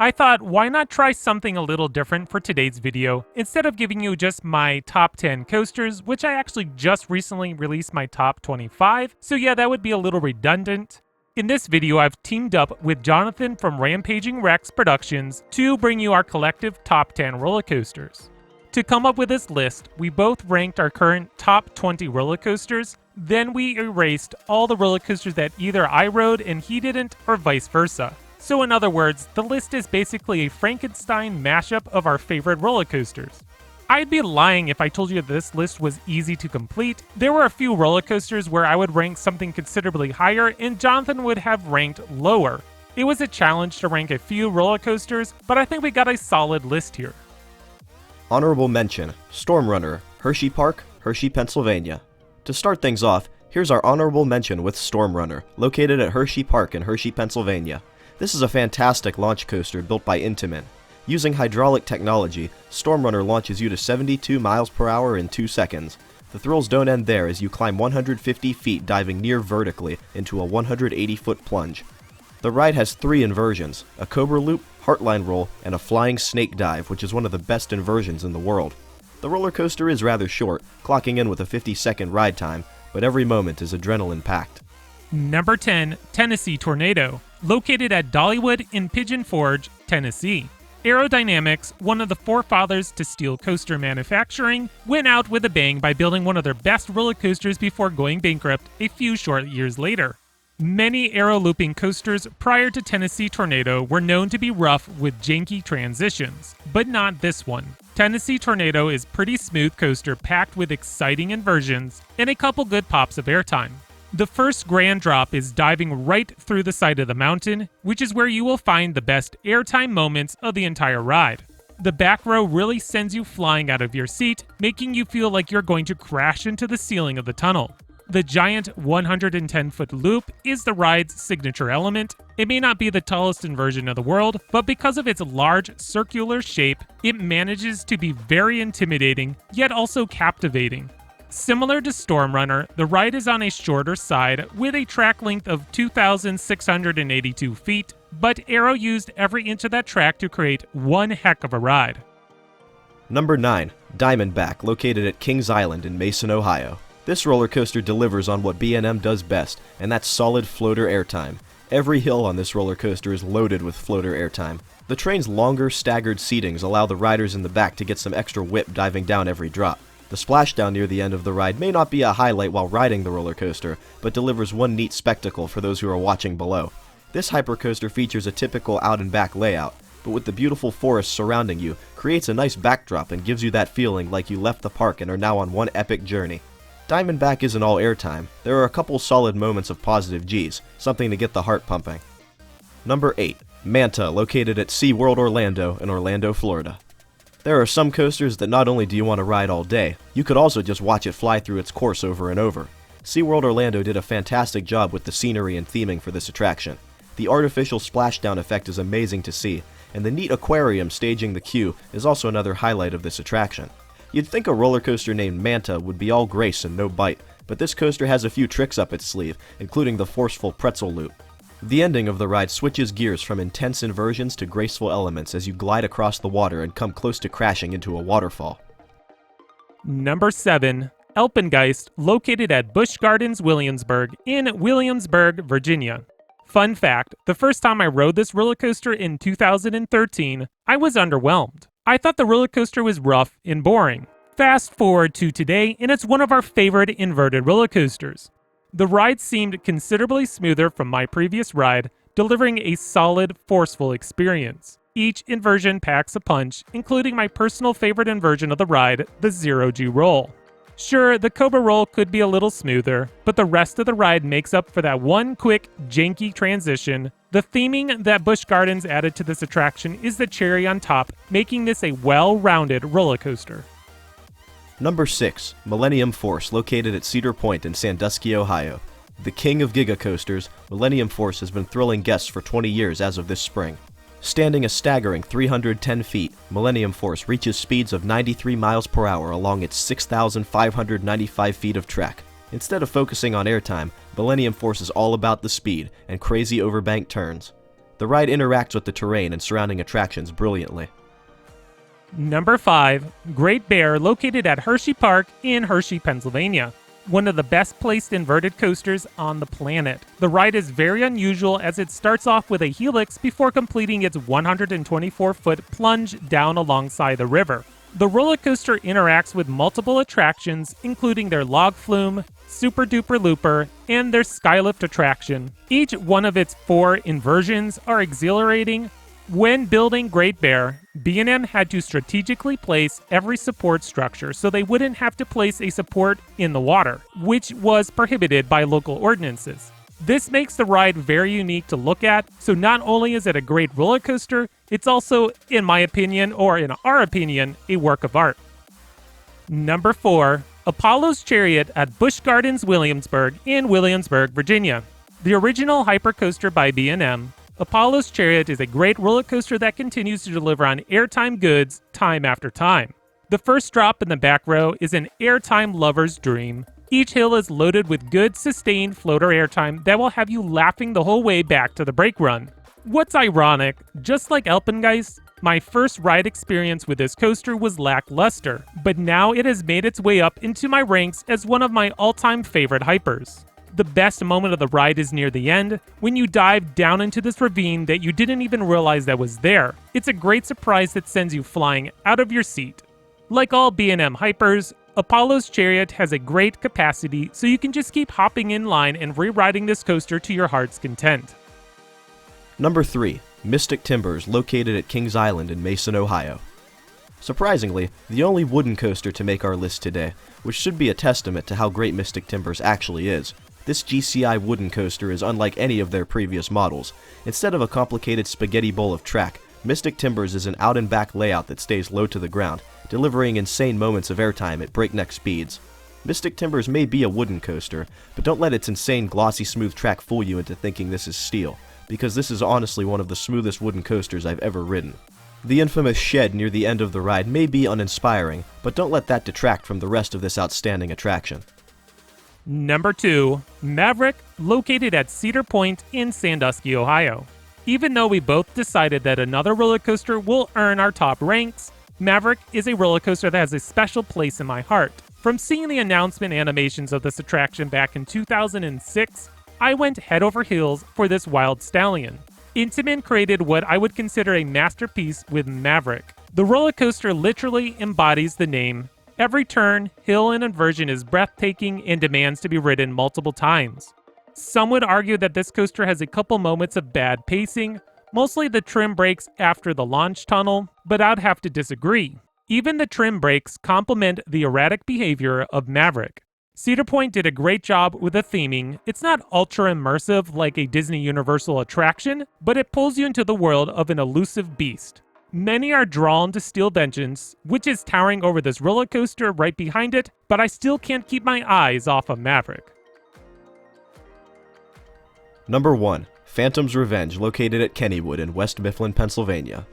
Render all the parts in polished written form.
I thought, why not try something a little different for today's video, instead of giving you just my top 10 coasters, which I actually just recently released my top 25, so yeah, that would be a little redundant. In this video, I've teamed up with Jonathan from RampagingRex Productions to bring you our collective top 10 roller coasters. To come up with this list, we both ranked our current top 20 roller coasters, then we erased all the roller coasters that either I rode and he didn't, or vice versa. So in other words, the list is basically a Frankenstein mashup of our favorite roller coasters. I'd be lying if I told you this list was easy to complete. There were a few roller coasters where I would rank something considerably higher and Jonathan would have ranked lower. It was a challenge to rank a few roller coasters, but I think we got a solid list here. Honorable mention, Storm Runner, Hersheypark, Hershey, Pennsylvania. To start things off, here's our honorable mention with Storm Runner, located at Hersheypark in Hershey, Pennsylvania. This is a fantastic launch coaster built by Intamin. Using hydraulic technology, Storm Runner launches you to 72 miles per hour in 2 seconds. The thrills don't end there as you climb 150 feet diving near vertically into a 180-foot plunge. The ride has 3 inversions, a cobra loop, heartline roll, and a flying snake dive, which is one of the best inversions in the world. The roller coaster is rather short, clocking in with a 50-second ride time, but every moment is adrenaline-packed. Number 10, Tennessee Tornado, located at Dollywood in Pigeon Forge, Tennessee. Aerodynamics, one of the forefathers to steel coaster manufacturing, went out with a bang by building one of their best roller coasters before going bankrupt a few short years later. Many aero looping coasters prior to Tennessee Tornado were known to be rough with janky transitions, but not this one. Tennessee Tornado is pretty smooth coaster packed with exciting inversions and a couple good pops of airtime. The first grand drop is diving right through the side of the mountain, which is where you will find the best airtime moments of the entire ride. The back row really sends you flying out of your seat, making you feel like you're going to crash into the ceiling of the tunnel. The giant 110-foot loop is the ride's signature element. It may not be the tallest inversion in the world, but because of its large circular shape, it manages to be very intimidating, yet also captivating. Similar to Storm Runner, the ride is on a shorter side with a track length of 2,682 feet, but Aero used every inch of that track to create one heck of a ride. Number 9, Diamondback, located at Kings Island in Mason, Ohio. This roller coaster delivers on what B&M does best, and that's solid floater airtime. Every hill on this roller coaster is loaded with floater airtime. The train's longer, staggered seatings allow the riders in the back to get some extra whip diving down every drop. The splashdown near the end of the ride may not be a highlight while riding the roller coaster, but delivers one neat spectacle for those who are watching below. This hypercoaster features a typical out and back layout, but with the beautiful forest surrounding you, creates a nice backdrop and gives you that feeling like you left the park and are now on one epic journey. Diamondback isn't all airtime. There are a couple solid moments of positive G's, something to get the heart pumping. Number 8, Manta, located at SeaWorld Orlando in Orlando, Florida. There are some coasters that not only do you want to ride all day, you could also just watch it fly through its course over and over. SeaWorld Orlando did a fantastic job with the scenery and theming for this attraction. The artificial splashdown effect is amazing to see, and the neat aquarium staging the queue is also another highlight of this attraction. You'd think a roller coaster named Manta would be all grace and no bite, but this coaster has a few tricks up its sleeve, including the forceful pretzel loop. The ending of the ride switches gears from intense inversions to graceful elements as you glide across the water and come close to crashing into a waterfall. Number 7, Alpengeist, located at Busch Gardens, Williamsburg in Williamsburg, Virginia. Fun fact, the first time I rode this roller coaster in 2013, I was underwhelmed. I thought the roller coaster was rough and boring. Fast forward to today, and it's one of our favorite inverted roller coasters. The ride seemed considerably smoother from my previous ride, delivering a solid, forceful experience. Each inversion packs a punch, including my personal favorite inversion of the ride, the Zero-G roll. Sure, the Cobra roll could be a little smoother, but the rest of the ride makes up for that one quick, janky transition. The theming that Busch Gardens added to this attraction is the cherry on top, making this a well-rounded roller coaster. Number 6, Millennium Force, located at Cedar Point in Sandusky, Ohio. The king of giga coasters, Millennium Force has been thrilling guests for 20 years as of this spring. Standing a staggering 310 feet, Millennium Force reaches speeds of 93 miles per hour along its 6,595 feet of track. Instead of focusing on airtime, Millennium Force is all about the speed and crazy overbanked turns. The ride interacts with the terrain and surrounding attractions brilliantly. Number 5. Great Bear, located at Hersheypark in Hershey, Pennsylvania. One of the best placed inverted coasters on the planet. The ride is very unusual as it starts off with a helix before completing its 124-foot plunge down alongside the river. The roller coaster interacts with multiple attractions, including their log flume, Super Duper Looper, and their Skylift attraction. Each one of its 4 inversions are exhilarating. When building Great Bear, B&M had to strategically place every support structure so they wouldn't have to place a support in the water, which was prohibited by local ordinances. This makes the ride very unique to look at, so not only is it a great roller coaster, it's also, in my opinion, or in our opinion, a work of art. Number 4. Apollo's Chariot at Busch Gardens Williamsburg in Williamsburg, Virginia. The original hypercoaster by B&M, Apollo's Chariot is a great roller coaster that continues to deliver on airtime goods time after time. The first drop in the back row is an airtime lover's dream. Each hill is loaded with good, sustained floater airtime that will have you laughing the whole way back to the brake run. What's ironic, just like Alpengeist, my first ride experience with this coaster was lackluster, but now it has made its way up into my ranks as one of my all-time favorite hypers. The best moment of the ride is near the end, when you dive down into this ravine that you didn't even realize that was there. It's a great surprise that sends you flying out of your seat. Like all B&M hypers, Apollo's Chariot has a great capacity, so you can just keep hopping in line and re-riding this coaster to your heart's content. Number 3. Mystic Timbers, located at Kings Island in Mason, Ohio. Surprisingly, the only wooden coaster to make our list today, which should be a testament to how great Mystic Timbers actually is. This GCI wooden coaster is unlike any of their previous models. Instead of a complicated spaghetti bowl of track, Mystic Timbers is an out-and-back layout that stays low to the ground, delivering insane moments of airtime at breakneck speeds. Mystic Timbers may be a wooden coaster, but don't let its insane glossy smooth track fool you into thinking this is steel, because this is honestly one of the smoothest wooden coasters I've ever ridden. The infamous shed near the end of the ride may be uninspiring, but don't let that detract from the rest of this outstanding attraction. Number 2. Maverick, located at Cedar Point in Sandusky, Ohio. Even though we both decided that another roller coaster will earn our top ranks, Maverick is a roller coaster that has a special place in my heart. From seeing the announcement animations of this attraction back in 2006, I went head over heels for this wild stallion. Intamin created what I would consider a masterpiece with Maverick. The roller coaster literally embodies the name. Every turn, hill, and inversion is breathtaking and demands to be ridden multiple times. Some would argue that this coaster has a couple moments of bad pacing, mostly the trim brakes after the launch tunnel, but I'd have to disagree. Even the trim brakes complement the erratic behavior of Maverick. Cedar Point did a great job with the theming. It's not ultra immersive like a Disney Universal attraction, but it pulls you into the world of an elusive beast. Many are drawn to Steel Vengeance, which is towering over this roller coaster right behind it, but I still can't keep my eyes off of Maverick. Number 1. Phantom's Revenge, located at Kennywood in West Mifflin, Pennsylvania.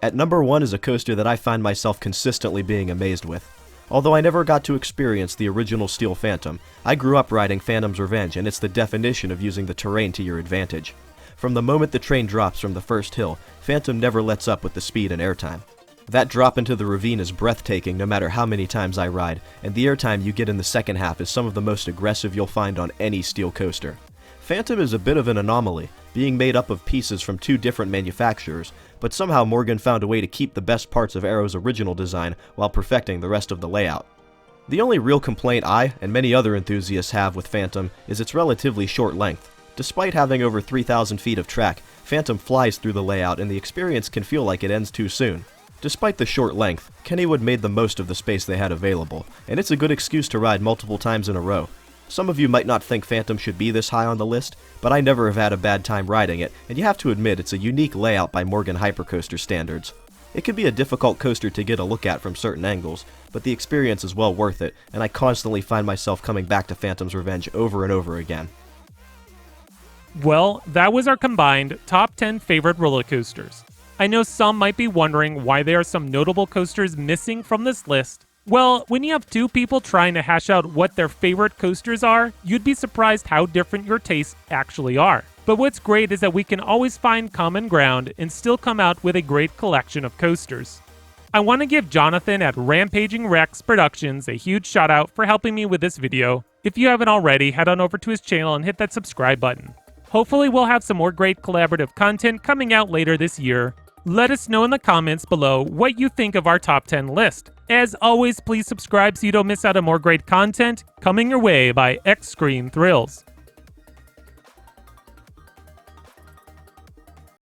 At number 1 is a coaster that I find myself consistently being amazed with. Although I never got to experience the original Steel Phantom, I grew up riding Phantom's Revenge, and it's the definition of using the terrain to your advantage. From the moment the train drops from the first hill, Phantom never lets up with the speed and airtime. That drop into the ravine is breathtaking no matter how many times I ride, and the airtime you get in the second half is some of the most aggressive you'll find on any steel coaster. Phantom is a bit of an anomaly, being made up of pieces from 2 different manufacturers, but somehow Morgan found a way to keep the best parts of Arrow's original design while perfecting the rest of the layout. The only real complaint I, and many other enthusiasts have with Phantom, is its relatively short length. Despite having over 3,000 feet of track, Phantom flies through the layout and the experience can feel like it ends too soon. Despite the short length, Kennywood made the most of the space they had available, and it's a good excuse to ride multiple times in a row. Some of you might not think Phantom should be this high on the list, but I never have had a bad time riding it, and you have to admit it's a unique layout by Morgan Hypercoaster standards. It can be a difficult coaster to get a look at from certain angles, but the experience is well worth it, and I constantly find myself coming back to Phantom's Revenge over and over again. Well, that was our combined top 10 favorite roller coasters. I know some might be wondering why there are some notable coasters missing from this list. Well, when you have 2 people trying to hash out what their favorite coasters are, you'd be surprised how different your tastes actually are. But what's great is that we can always find common ground and still come out with a great collection of coasters. I want to give Jonathan at RampagingRex Productions a huge shout out for helping me with this video. If you haven't already, head on over to his channel and hit that subscribe button. Hopefully we'll have some more great collaborative content coming out later this year. Let us know in the comments below what you think of our top 10 list. As always, please subscribe so you don't miss out on more great content coming your way by XscreamThrills.